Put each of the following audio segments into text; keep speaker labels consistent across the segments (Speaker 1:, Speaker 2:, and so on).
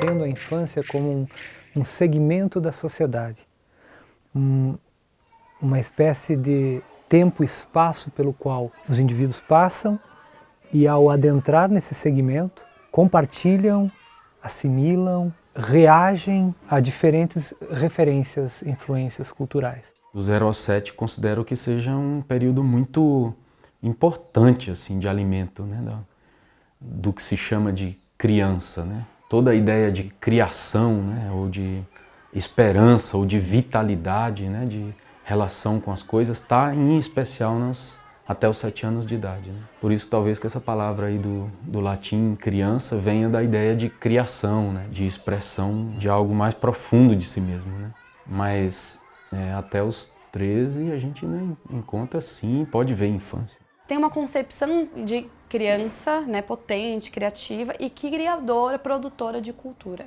Speaker 1: entendo a infância como um segmento da sociedade, uma espécie de tempo e espaço pelo qual os indivíduos passam e, ao adentrar nesse segmento, compartilham, assimilam, reagem a diferentes referências, influências culturais.
Speaker 2: Do 0 aos 7 considero que seja um período muito importante assim, de alimento, né, do que se chama de criança, né? Toda a ideia de criação, né, ou de esperança, ou de vitalidade, né, de relação com as coisas, está em especial até os 7 anos de idade. Né? Por isso talvez que essa palavra aí do latim criança venha da ideia de criação, né, de expressão de algo mais profundo de si mesmo. Né? Mas até os 13 a gente encontra sim, pode ver infância.
Speaker 3: Tem uma concepção de criança, né, potente, criativa e criadora, produtora de cultura.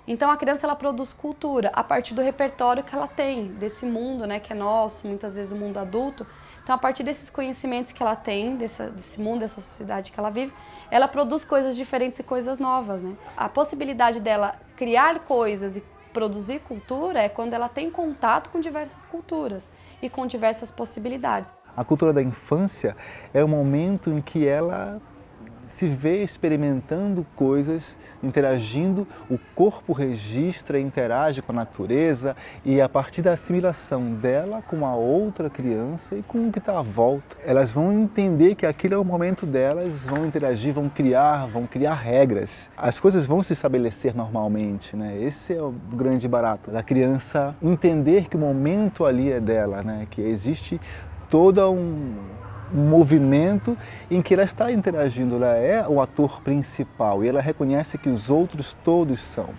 Speaker 3: Então a criança ela produz cultura a partir do repertório que ela tem, desse mundo, né, que é nosso, muitas vezes o mundo adulto. Então a partir desses conhecimentos que ela tem, desse mundo, dessa sociedade que ela vive, ela produz coisas diferentes e coisas novas. Né? A possibilidade dela criar coisas e produzir cultura é quando ela tem contato com diversas culturas e com diversas possibilidades.
Speaker 4: A cultura da infância é o momento em que ela se vê experimentando coisas, interagindo, o corpo registra e interage com a natureza e a partir da assimilação dela com a outra criança e com o que está à volta. Elas vão entender que aquilo é o momento delas, vão interagir, vão criar regras. As coisas vão se estabelecer normalmente, né? Esse é o grande barato da criança entender que o momento ali é dela, né? Que existe todo um movimento em que ela está interagindo, ela é o ator principal e ela reconhece que os outros todos são.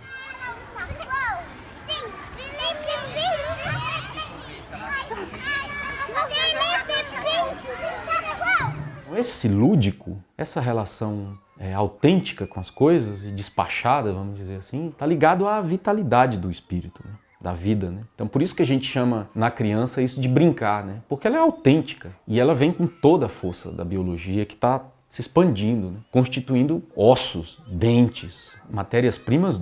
Speaker 2: Esse lúdico, essa relação autêntica com as coisas e despachada, vamos dizer assim, está ligado à vitalidade do espírito, né? Da vida, né? Então por isso que a gente chama na criança isso de brincar, né? Porque ela é autêntica e ela vem com toda a força da biologia que está se expandindo, né? Constituindo ossos, dentes, matérias-primas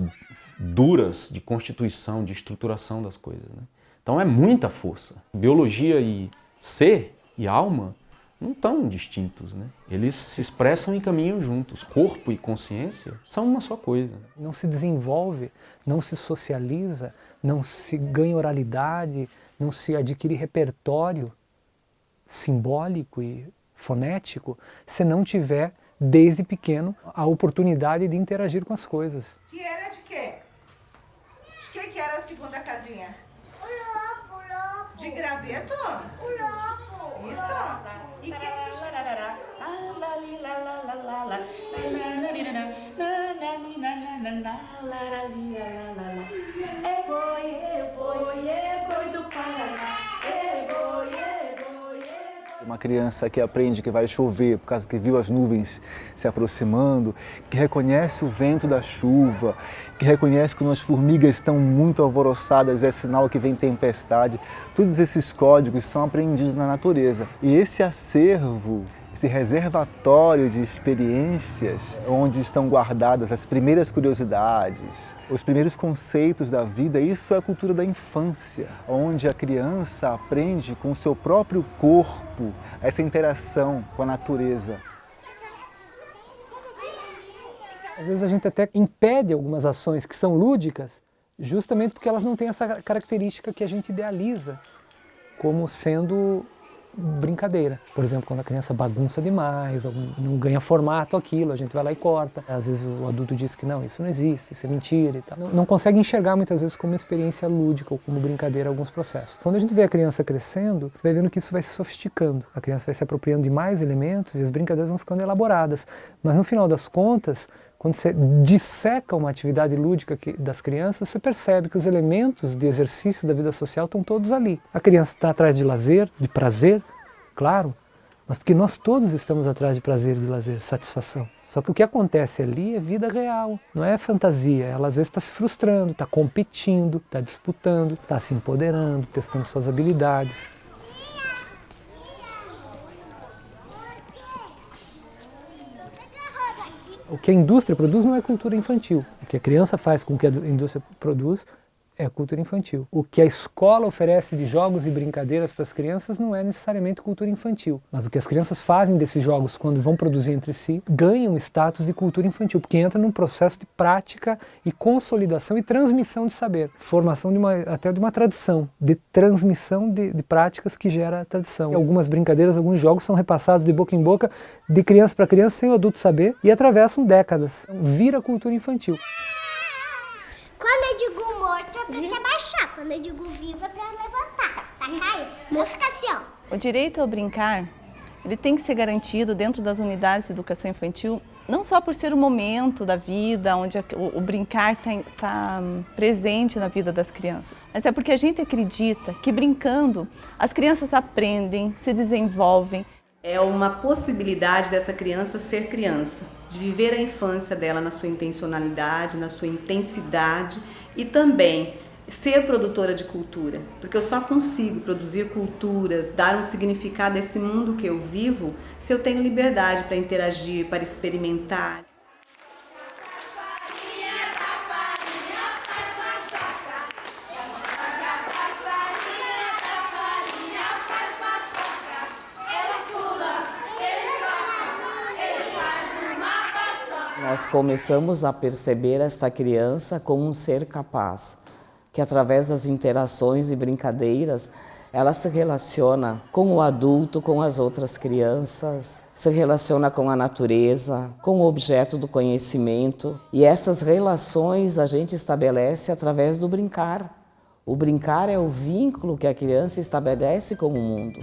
Speaker 2: duras de constituição, de estruturação das coisas, né? Então é muita força. Biologia e ser e alma não estão distintos, né? Eles se expressam e caminham juntos. Corpo e consciência são uma só coisa.
Speaker 1: Não se desenvolve, não se socializa, não se ganha oralidade, não se adquire repertório simbólico e fonético se não tiver, desde pequeno, a oportunidade de interagir com as coisas.
Speaker 5: Que era de quê? De que era a segunda casinha?
Speaker 6: O lobo.
Speaker 5: De graveto?
Speaker 6: O lobo.
Speaker 5: Isso? E quem que
Speaker 4: Uma criança que aprende que vai chover por causa que viu as nuvens se aproximando, que reconhece o vento da chuva, que reconhece que quando as formigas estão muito alvoroçadas é sinal que vem tempestade. Todos esses códigos são aprendidos na natureza. E esse acervo, esse reservatório de experiências onde estão guardadas as primeiras curiosidades, os primeiros conceitos da vida, isso é a cultura da infância, onde a criança aprende com o seu próprio corpo essa interação com a natureza.
Speaker 1: Às vezes a gente até impede algumas ações que são lúdicas, justamente porque elas não têm essa característica que a gente idealiza como sendo brincadeira. Por exemplo, quando a criança bagunça demais, não ganha formato aquilo, a gente vai lá e corta. Às vezes o adulto diz que não, isso não existe, isso é mentira e tal. Não consegue enxergar muitas vezes como uma experiência lúdica ou como brincadeira alguns processos. Quando a gente vê a criança crescendo, você vai vendo que isso vai se sofisticando. A criança vai se apropriando de mais elementos e as brincadeiras vão ficando elaboradas. Mas no final das contas, quando você disseca uma atividade lúdica das crianças, você percebe que os elementos de exercício da vida social estão todos ali. A criança está atrás de lazer, de prazer, claro, mas porque nós todos estamos atrás de prazer, de lazer, satisfação. Só que o que acontece ali é vida real, não é fantasia. Ela às vezes está se frustrando, está competindo, está disputando, está se empoderando, testando suas habilidades. O que a indústria produz não é cultura infantil. O que a criança faz com o que a indústria produz é cultura infantil. O que a escola oferece de jogos e brincadeiras para as crianças não é necessariamente cultura infantil. Mas o que as crianças fazem desses jogos quando vão produzir entre si, ganham status de cultura infantil, porque entra num processo de prática e consolidação e transmissão de saber. Formação até de uma tradição, de transmissão de práticas que gera tradição. Algumas brincadeiras, alguns jogos são repassados de boca em boca, de criança para criança, sem o adulto saber, e atravessam décadas. Vira cultura infantil.
Speaker 6: Quando eu digo morto é pra se abaixar, quando eu digo vivo é pra levantar. Tá, Caio? Não fica assim, ó.
Speaker 7: O direito ao brincar, ele tem que ser garantido dentro das unidades de educação infantil, não só por ser o momento da vida, onde o brincar está presente na vida das crianças, mas é porque a gente acredita que brincando as crianças aprendem, se desenvolvem.
Speaker 8: É uma possibilidade dessa criança ser criança, de viver a infância dela na sua intencionalidade, na sua intensidade e também ser produtora de cultura, porque eu só consigo produzir culturas, dar um significado a esse mundo que eu vivo, se eu tenho liberdade para interagir, para experimentar.
Speaker 9: Nós começamos a perceber esta criança como um ser capaz, que através das interações e brincadeiras, ela se relaciona com o adulto, com as outras crianças, se relaciona com a natureza, com o objeto do conhecimento. E essas relações a gente estabelece através do brincar. O brincar é o vínculo que a criança estabelece com o mundo.